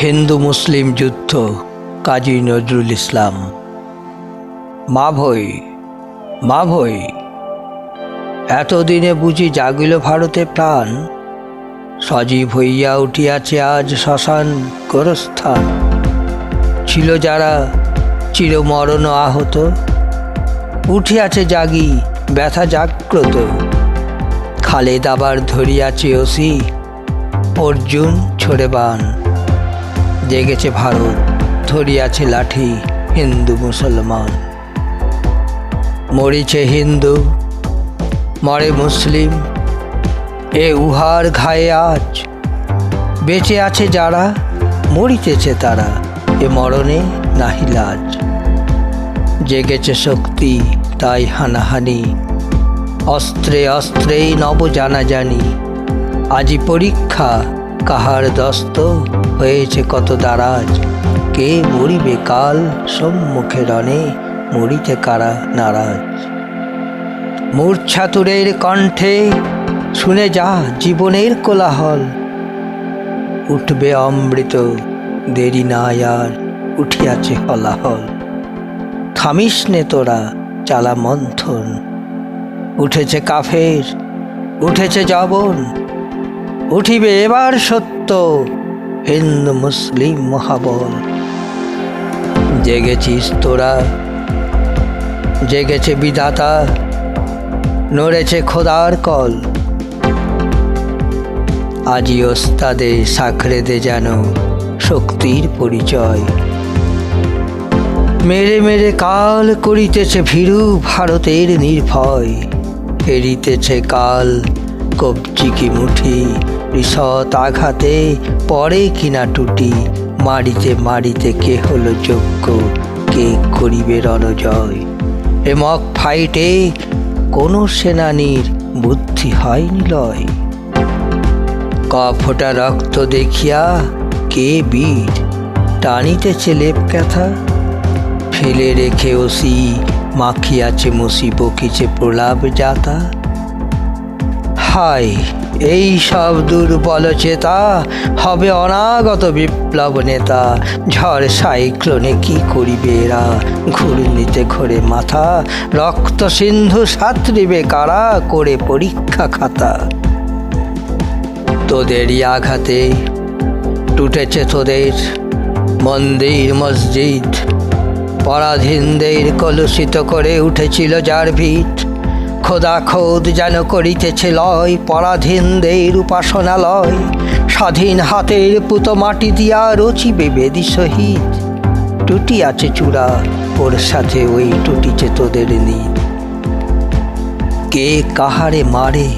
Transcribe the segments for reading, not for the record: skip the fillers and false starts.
হিন্দু মুসলিম যুদ্ধ, কাজী নজরুল ইসলাম। মা ভই, মা ভই, এতদিনে বুঝি জাগিল ভারতে প্রাণ, সজীব হইয়া উঠিয়াছে আজ শ্মশান গোরস্থান। ছিল যারা চিরমরণ আহত, উঠিয়াছে জাগি ব্যথা জাগ্রত। খালেদ আবার ধরিয়াছে ওসি, অর্জুন ছোড়ে বান। জেগেছে ভারত, ধরিয়াছে লাঠি হিন্দু মুসলমান। মরিছে হিন্দু, মরে মুসলিম, এ উহার ঘায়ে আজ। বেঁচে আছে যারা, মরিতেছে তারা, এ মরণে নাহি লাজ। জেগেছে শক্তি, তাই হানাহানি, অস্ত্রে অস্ত্রেই নব জানাজানি। আজি পরীক্ষা কাহার দস্ত, হয়েছে কত দারাজ। কে মরিবে কাল সম্মুখে রণে, মরিতে কারা নারাজ। মূর্ছাতুরের কণ্ঠে শুনে যা জীবনের কোলাহল। উঠবে অমৃত, দেরি নাই আর, উঠিয়াছে হলাহল। থামিস নে তোরা, চালা মন্থন। উঠেছে কাফের, উঠেছে জবন, উঠিবে এবার সত্য, হিন্দু মুসলিম মহাবল। জেগেছিস তোরা, জেগেছে বিধাতা, নড়েছে খোদার কল। আজি ওস্তাদে সাখরে দে যেন শক্তির পরিচয়। মেরে মেরে কাল করিতেছে ভীরু ভারতের নির্ভয়। ফেরিতেছে কাল কবজি কি মুঠি, রিসত আঘাতে পড়ে কিনা টুটি। মারিতে মারিতে কে হলো যোগ্য, কে করিবে রণজয়। এ মক ফাইটে কোনো সেনানীর বুদ্ধি হয়নি লয়। ক ফোঁটা রক্ত দেখিয়া কে বীর, টানিতেছে লেপ ক্যাথা। ফেলে রেখে ওসি মাখিয়াছে মুসি, বকিছে প্রলাপ যাতা। হায় এই সব দুর্বল চেতা, হবে অনাগত বিপ্লব নেতা। ঝড় সাইক্লোনে কি করিবে এরা, ঘূর্ণিতে ঘোরে মাথা। রক্ত সিন্ধু সাঁতরিবে কারা, করে পরীক্ষা খাতা। তোদেরই আঘাতে টুটেছে তোদের মন্দির মসজিদ। পরাধীনদের কলুষিত করে উঠেছিল যার ভিত। খোদা খোদ যেন করিতেছে লয়, পরাধীনদের উপাসনালয়। স্বাধীন হাতের পুতো মাটি দিয়া রচিবে বেদি শহীদ। টুটি আছে চূড়া, ওর সাথে ওই টুটিছে তোদের নীত। কে কাহারে মারে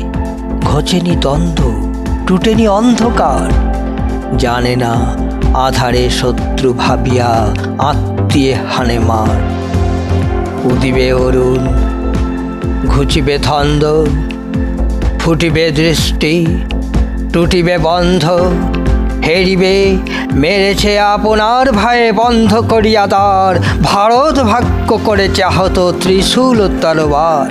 ঘচেনি দ্বন্দ্ব, টুটেনি অন্ধকার। জানে না আধারে শত্রু ভাবিয়া, আত্মীয় হানে মার। উদিবে অরুণ, ঘুচিবে ধন্দ, ফুটিবে দৃষ্টি, টুটিবে বন্ধ। হেরিবে মেরেছে আপনার ভয়ে বন্ধ করিয়া দ্বার। ভারত ভাগ্য করেছে আহত ত্রিশূল তরবার।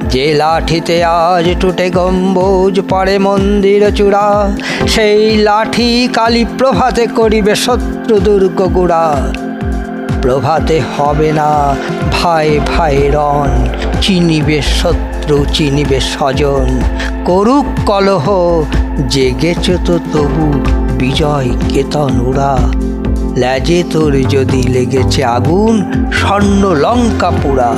যে লাঠিতে আজ টুটে গম্বুজ, পড়ে মন্দির চূড়া। সেই লাঠি কালী প্রভাতে করিবে শত্রু দুর্গ গুড়া। প্রভাতে হবে না ভাই ভাই রণ, চিনিবে শত্রু চিনিবে স্বজন। করুক কলহ, জেগেছ তো তবু বিজয় কেতন উড়া। লেজে তোর যদি লেগেছে আগুন, স্বর্ণ লঙ্কা পুরা।